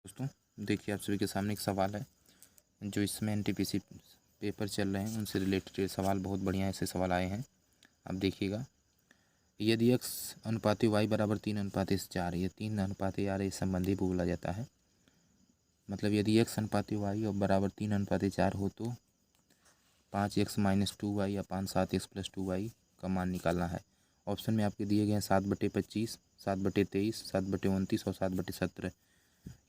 दोस्तों देखिए, आप सभी के सामने एक सवाल है जो इसमें एनटीपीसी पेपर चल रहे हैं उनसे रिलेटेड सवाल। बहुत बढ़िया ऐसे सवाल आए हैं। अब देखिएगा, यदि x अनुपात y बराबर 3:4, ये 3:4 इस संबंधी को बोला जाता है। मतलब यदि x अनुपात y और बराबर 3:4 हो तो 5x - 2y या 7x + 2y का मान निकालना है। ऑप्शन में आपके दिए गए हैं 7/25, 7/23, 7/29 और 7/17।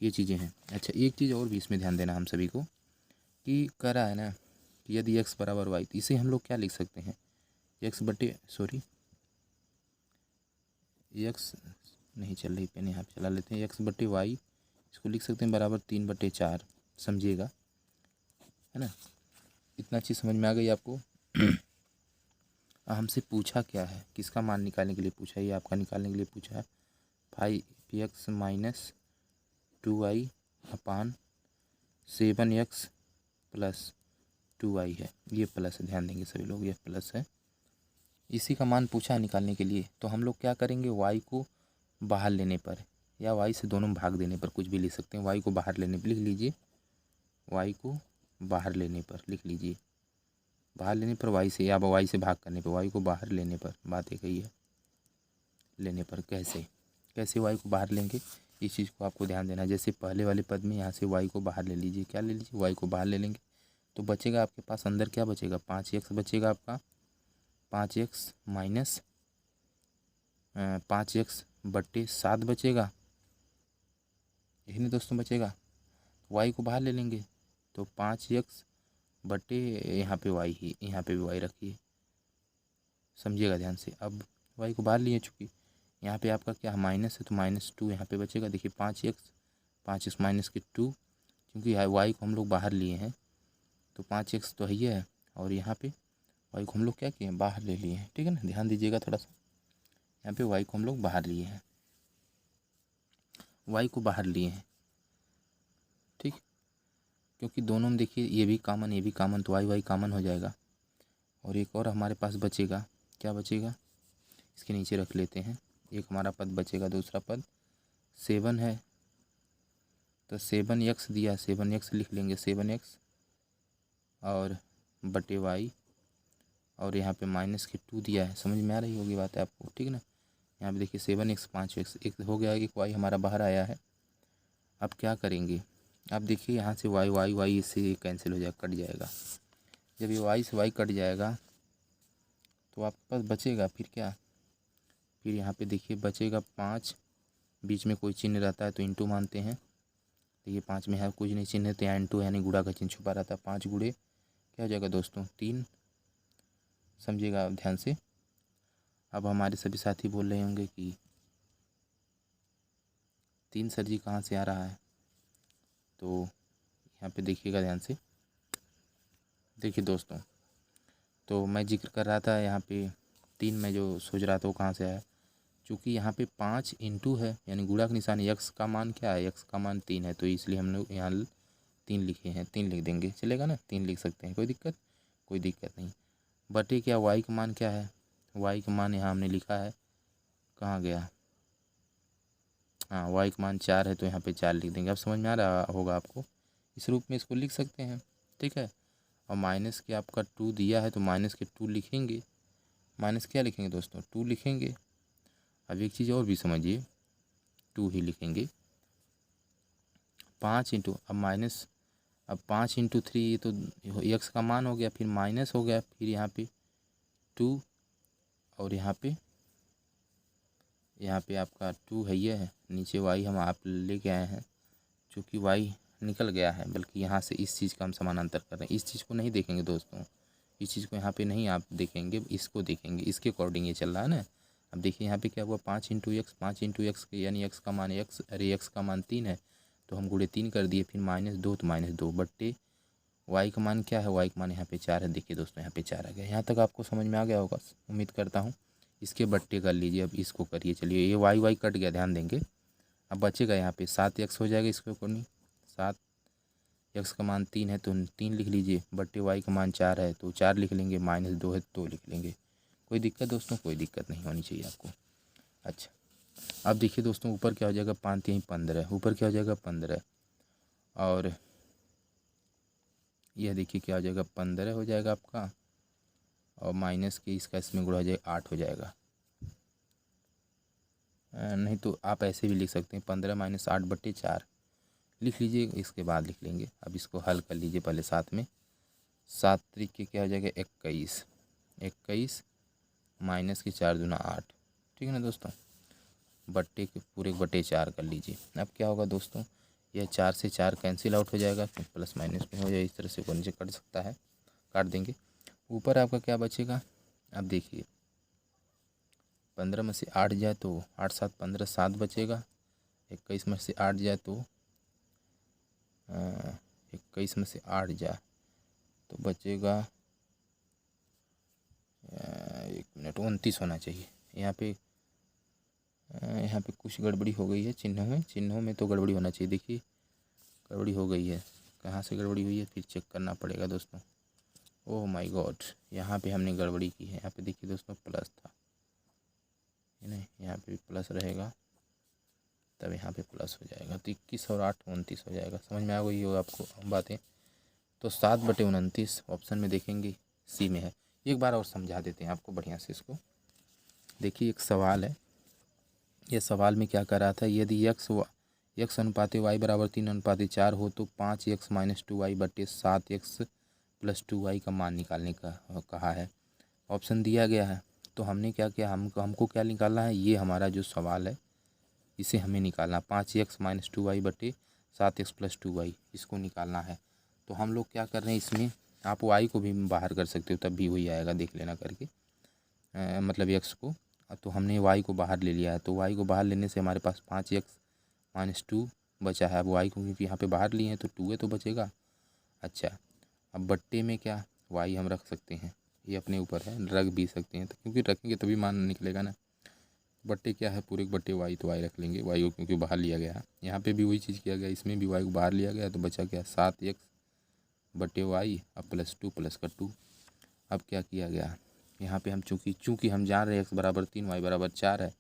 ये चीज़ें हैं। अच्छा, एक चीज़ और भी इसमें ध्यान देना हम सभी को कि कह रहा है ना कि यदि x बराबर y, तो इसे हम लोग क्या लिख सकते हैं, x नहीं चल रही पेन, यहाँ पे चला लेते हैं। x/y इसको लिख सकते हैं बराबर 3/4। समझिएगा, है ना। इतना चीज़ समझ में आ गई आपको। हमसे पूछा क्या है, किसका मान निकालने के लिए पूछा है, ये आपका निकालने के लिए पूछा है 5x - 2y अपान 7x + 2y है। ये प्लस है, ध्यान देंगे सभी लोग, ये प्लस है। इसी का मान पूछा है निकालने के लिए। तो हम लोग क्या करेंगे, y को बाहर लेने पर या y से दोनों भाग देने पर, कुछ भी लिख सकते हैं। y को बाहर लेने पर लिख लीजिए, y को बाहर लेने पर लिख लीजिए, बाहर लेने पर y से, या y से भाग करने पर, y को बाहर लेने पर, बात एक ही है। लेने पर कैसे y को बाहर लेंगे, इस चीज़ को आपको ध्यान देना है। जैसे पहले वाले पद में यहाँ से y को बाहर ले लीजिए। क्या ले लीजिए, y को बाहर ले लेंगे तो बचेगा आपके पास अंदर क्या बचेगा, 5x बचेगा आपका। 5x माइनस 5x/7 बचेगा, यही नहीं दोस्तों बचेगा। y को बाहर ले लेंगे तो 5x बटे यहाँ पे y ही, यहाँ पे भी y रखिए, समझिएगा ध्यान से। अब y को बाहर लिए, चूँकि यहाँ पे आपका क्या माइनस है तो -2 यहाँ पे बचेगा। देखिए 5x माइनस के 2, क्योंकि y को हम लोग बाहर लिए हैं तो 5x तो ही है, और यहाँ पे y को हम लोग क्या किए हैं, बाहर ले लिए हैं। ठीक है ना, ध्यान दीजिएगा थोड़ा सा। यहाँ पे y को हम लोग बाहर लिए हैं, y को बाहर लिए हैं, ठीक। क्योंकि दोनों में देखिए ये भी कामन तो y कामन हो जाएगा। और एक और हमारे पास बचेगा, क्या बचेगा, इसके नीचे रख लेते हैं। एक हमारा पद बचेगा, दूसरा पद 7 है तो 7x दिया, 7x लिख लेंगे, 7x और बटे y, और यहाँ पे -2 दिया है। समझ में आ रही होगी बात है आपको, ठीक ना। यहाँ पे देखिए 7x 5x एक हो गया, एक y हमारा बाहर आया है। अब क्या करेंगे, अब देखिए यहाँ से y इससे कैंसिल हो जाएगा, कट जाएगा। जब ये y से y कट जाएगा तो आपके पास बचेगा फिर क्या, फिर यहाँ पे देखिए बचेगा 5, बीच में कोई चिन्ह रहता है तो इंटू मानते हैं। तो ये 5 में है कुछ नहीं चिन्ह है तो यहाँ इंटू यानी गुणा का चिन्ह छुपा रहता है। 5 गुणे क्या हो जाएगा दोस्तों, 3। समझिएगा ध्यान से। अब हमारे सभी साथी बोल रहे होंगे कि 3 सर जी कहाँ से आ रहा है, तो यहाँ पे देखिएगा ध्यान से। देखिए दोस्तों, तो मैं जिक्र कर रहा था यहाँ पे 3 में जो सोच रहा था वो कहाँ से आया, चूँकि यहाँ पे 5 इंटू है यानी गुणा का निशान, x का मान क्या है, x का मान 3 है, तो इसलिए हम लोग यहाँ 3 लिखे हैं। 3 लिख देंगे, चलेगा ना, 3 लिख सकते हैं, कोई दिक्कत नहीं। बटे क्या, y का मान क्या है, y का मान यहाँ हमने लिखा है, कहाँ गया, हाँ y का मान 4 है तो यहाँ पे 4 लिख देंगे। अब समझ में आ रहा होगा आपको, इस रूप में इसको लिख सकते हैं, ठीक है। और माइनस के आपका 2 दिया है तो माइनस के 2 लिखेंगे, माइनस क्या लिखेंगे दोस्तों, 2 लिखेंगे। अब एक चीज़ और भी समझिए, 2 ही लिखेंगे। 5 इंटू, अब माइनस, अब 5 इंटू 3 तो x का मान हो गया, फिर माइनस हो गया, फिर यहाँ पे 2, और यहाँ पे आपका 2 है, ये है नीचे y हम आप लेके आए हैं, चूँकि y निकल गया है, बल्कि यहाँ से इस चीज़ का हम समानांतर कर रहे हैं। इस चीज़ को नहीं देखेंगे दोस्तों, इस चीज़ को यहाँ पे नहीं आप देखेंगे, इसको देखेंगे, इसके अकॉर्डिंग ये चल रहा है ना। अब देखिए यहाँ पे क्या हुआ, 5 इंटू एक्स यानी x का मान x का मान 3 है तो हम गुणे 3 कर दिए, फिर -2 तो -2 बट्टे y का मान क्या है, y का मान यहाँ पे 4 है। देखिए दोस्तों यहाँ पे 4 आ गया। यहाँ तक आपको समझ में आ गया होगा, उम्मीद करता हूँ। इसके बट्टे कर लीजिए, अब इसको करिए। चलिए ये y कट गया, ध्यान देंगे। अब बचेगा यहाँ पे 7x हो जाएगा, इसके अकॉर्डिंग 7, x का मान 3 है तो 3 लिख लीजिए, बट्टे y का मान 4 है तो 4 लिख लेंगे, -2 है तो 2 लिख लेंगे। कोई दिक्कत दोस्तों, कोई दिक्कत नहीं होनी चाहिए आपको। अच्छा, अब देखिए दोस्तों, ऊपर क्या हो जाएगा, 5 3 15, ऊपर क्या हो जाएगा 15, और यह देखिए क्या हो जाएगा, 15 हो जाएगा आपका, और माइनस के इसका इसमें गुणा हो जाएगा 8 हो जाएगा। नहीं तो आप ऐसे भी लिख सकते हैं, 15 - 8/4 लिख लीजिए, इसके बाद लिख लेंगे। अब इसको हल कर लीजिए पहले साथ में। 7 तरीके क्या हो जाएगा, 21, 21 माइनस के 4 दूना 8, ठीक है ना दोस्तों। बट्टे के पूरे बटे 4 कर लीजिए। अब क्या होगा दोस्तों, यह 4 से 4 कैंसिल आउट हो जाएगा, तो प्लस माइनस में हो जाए, इस तरह से ऊपर नीचे कट सकता है, काट देंगे। ऊपर आपका क्या बचेगा, अब देखिए 15 में से 8 जाए तो 8 7 15, 7 बचेगा। 21 में से 8 जाए तो 21 में से 8 जाए तो बचेगा 1 मिनट 29 होना चाहिए। यहाँ पे कुछ गड़बड़ी हो गई है चिन्हों में तो गड़बड़ी होना चाहिए। देखिए गड़बड़ी हो गई है, कहाँ से गड़बड़ी हुई है फिर चेक करना पड़ेगा दोस्तों। ओह माय गॉड, यहाँ पे हमने गड़बड़ी की है। यहाँ पे देखिए दोस्तों प्लस था, नहीं यहाँ पे प्लस रहेगा, तब यहाँ पे प्लस हो जाएगा, तो 21 और 8 29 हो जाएगा। समझ में आ गई हो आपको बातें। तो 7/29 ऑप्शन में देखेंगे सी में है। एक बार और समझा देते हैं आपको बढ़िया से इसको। देखिए एक सवाल है, ये सवाल में क्या कर रहा था, यदि x अनुपात y बराबर 3:4 हो तो 5x - 2y/7x + 2y का मान निकालने का कहा है। ऑप्शन दिया गया है, तो हमने क्या किया, हमको क्या निकालना है, ये हमारा जो सवाल है इसे हमें निकालना, 5x - 2y/7x + 2y इसको निकालना है। तो हम लोग क्या कर रहे हैं इसमें, आप y को भी बाहर कर सकते हो तब भी वही आएगा, देख लेना करके, मतलब x को। तो हमने y को बाहर ले लिया है, तो y को बाहर लेने से हमारे पास 5x - 2 बचा है। अब y को क्योंकि यहाँ पे बाहर लिए हैं तो 2 तो बचेगा। अच्छा, अब बट्टे में क्या y हम रख सकते हैं, ये अपने ऊपर है, रख भी सकते हैं, तो क्योंकि रखेंगे तभी मान निकलेगा ना। बट्टे क्या है, पूरे बट्टे y, तो y रख लेंगे, y को क्योंकि बाहर लिया गया है। यहाँ पे भी वही चीज़ किया गया, इसमें भी y को बाहर लिया गया, तो बचा क्या 7x/y अब +2 + का 2। अब क्या किया गया, यहाँ पे हम चूँकि हम जान रहे हैं x बराबर 3 y बराबर 4 है,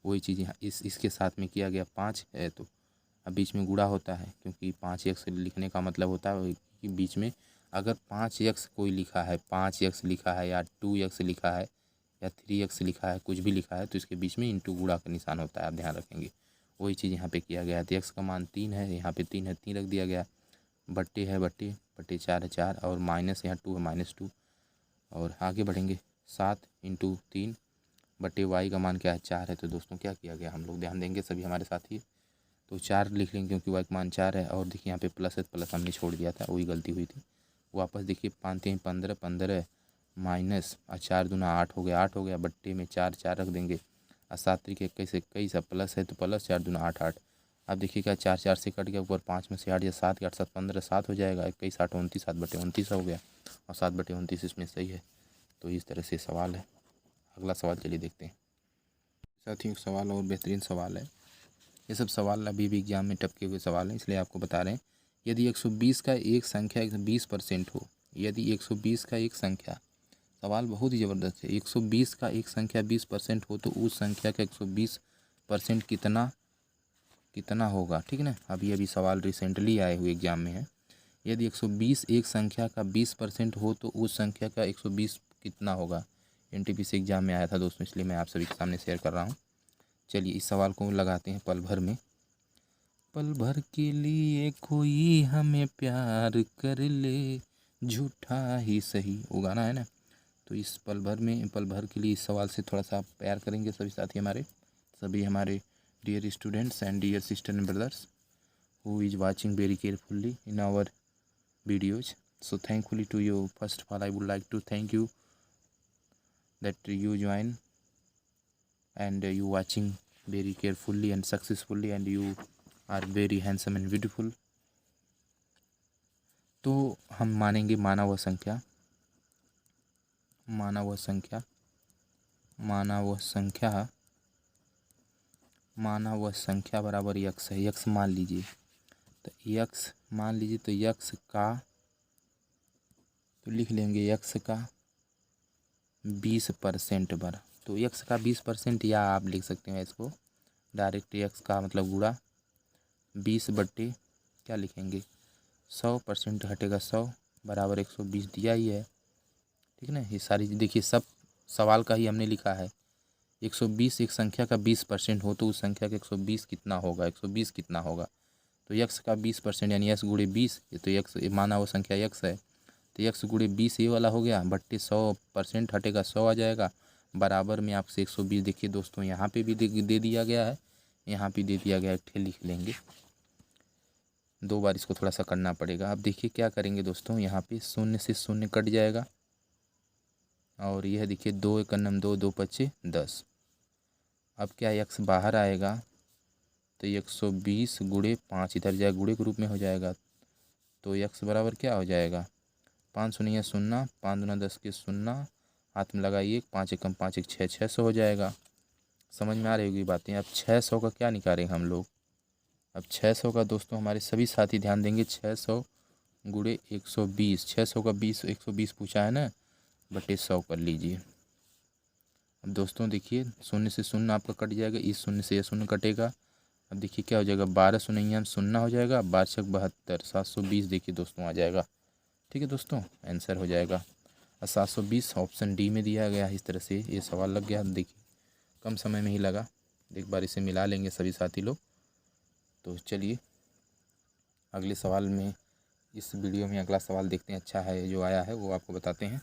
वही चीज़ यहाँ इसके साथ में किया गया। 5 है तो अब बीच में गुणा होता है, क्योंकि 5x लिखने का मतलब होता है कि बीच में अगर 5x कोई लिखा है, 5x लिखा है या 2x लिखा है या 3x लिखा है, कुछ भी लिखा है, तो इसके बीच में इंटू गुणा का निशान होता है, आप ध्यान रखेंगे। वही चीज़ यहाँ पे किया गया है। तो x का मान 3 है, यहाँ पे 3 है, 3 रख दिया गया। बट्टे है बट्टे 4 है 4, और माइनस यहाँ 2 है -2, और आगे बढ़ेंगे 7 × 3 बट्टे y का मान क्या है 4 है। तो दोस्तों क्या किया गया, हम लोग ध्यान देंगे सभी हमारे साथ ही, तो 4 लिख लेंगे क्योंकि y का मान 4 है। और देखिए यहाँ पे प्लस है, प्लस हमने छोड़ दिया था, वही गलती हुई थी। वापस देखिए 5 3 15 15 माइनस 4 दूना 8 हो गया, 8 हो गया, बट्टे में 4 4 रख देंगे, और 7 3 21 21, अब प्लस है तो प्लस 4 दूना 8 8। अब देखिए क्या 4 4 से कट गया, ऊपर 5 में से 8 या 7 के 8 7 15 7 हो जाएगा, 21 8 29 7/29 हो गया, और 7/29 इसमें सही है। तो इस तरह से सवाल है। अगला सवाल चलिए देखते हैं। साथियों सवाल और बेहतरीन सवाल है, ये सब सवाल अभी भी एग्जाम में टपके हुए सवाल हैं, इसलिए आपको बता रहे हैं। यदि 120 का एक संख्या 20% हो, यदि 120 का एक संख्या, सवाल बहुत ही ज़बरदस्त है, 120 का एक संख्या 20% हो तो उस संख्या का 120% कितना होगा, ठीक है ना। अभी सवाल रिसेंटली आए हुए एग्जाम में है। यदि 120 एक संख्या का 20% हो तो उस संख्या का 120 कितना होगा। NTPC एग्जाम में आया था दोस्तों, इसलिए मैं आप सभी के सामने शेयर कर रहा हूँ। चलिए इस सवाल को लगाते हैं पल भर में। पल भर के लिए कोई हमें प्यार कर ले, झूठा ही सही, वो गाना है ना। तो इस पल भर के लिए इस सवाल से थोड़ा सा प्यार करेंगे सभी साथी सभी हमारे dear students and dear sister and brothers who is watching very carefully in our videos. So thankfully to you, first of all I would like to thank you that you join and you watching very carefully and successfully, and you are very handsome and beautiful. तो हम मानेंगे माना वह संख्या बराबर x है। X मान लीजिए, तो यक्स मान लीजिए, तो यक्स का, तो लिख लेंगे यक्स का 20% बर, तो यक्स का 20%, या आप लिख सकते हैं इसको डायरेक्ट यक्स का मतलब गुणा 20/20 क्या लिखेंगे 100% घटेगा 100 बराबर 120 दिया ही है। ठीक ना, ये सारी देखिए सब सवाल का ही हमने लिखा है। 120 एक संख्या का 20% हो तो उस संख्या का 120 कितना होगा, 120 कितना होगा। तो यक्स का 20% यानी यक्स गुणे 20, ये तो यक्स माना वो संख्या यक्स है, तो यक्स गुणे 20 ये वाला हो गया, बट्टे 100% हटेगा 100 आ जाएगा, बराबर में आपसे 120। देखिए दोस्तों यहाँ पे भी दे दिया गया है, यहाँ पे दे दिया गया है, ठे लिख लेंगे, 2 बार इसको थोड़ा सा करना पड़ेगा। अब देखिए क्या करेंगे दोस्तों, यहाँ पे 0 से 0 कट जाएगा, और यह देखिए 2 एक नम 2, 2 पच्चे 10। अब क्या यक्स बाहर आएगा तो 120 गुणे 5 इधर जाए गुणे के रूप में हो जाएगा, तो यक्स बराबर क्या हो जाएगा 5 शून्य 0, 5 दूना 10 के 0, हाथ में लगाइए 5 एकम 5 एक 6, 600 हो जाएगा। समझ में आ रही होगी बातें। अब 600 का क्या निकालेंगे हम लोग, अब 600 का दोस्तों हमारे सभी साथी ध्यान देंगे, 600 गुणे 120, 600 का 120 पूछा है ना, बटे 100 कर लीजिए। अब दोस्तों देखिए 0 से 0 आपका कट जाएगा, इस 0 से यह 0 कटेगा। अब देखिए क्या हो जाएगा 12 शून्य 0 हो जाएगा, 12 72, 720 देखिए दोस्तों आ जाएगा। ठीक है दोस्तों, आंसर हो जाएगा 720, ऑप्शन डी में दिया गया है। इस तरह से ये सवाल लग गया, देखिए कम समय में ही लगा। एक बार इसे मिला लेंगे सभी साथी लोग। तो चलिए अगले सवाल में, इस वीडियो में अगला सवाल देखते हैं, अच्छा है जो आया है वो आपको बताते हैं।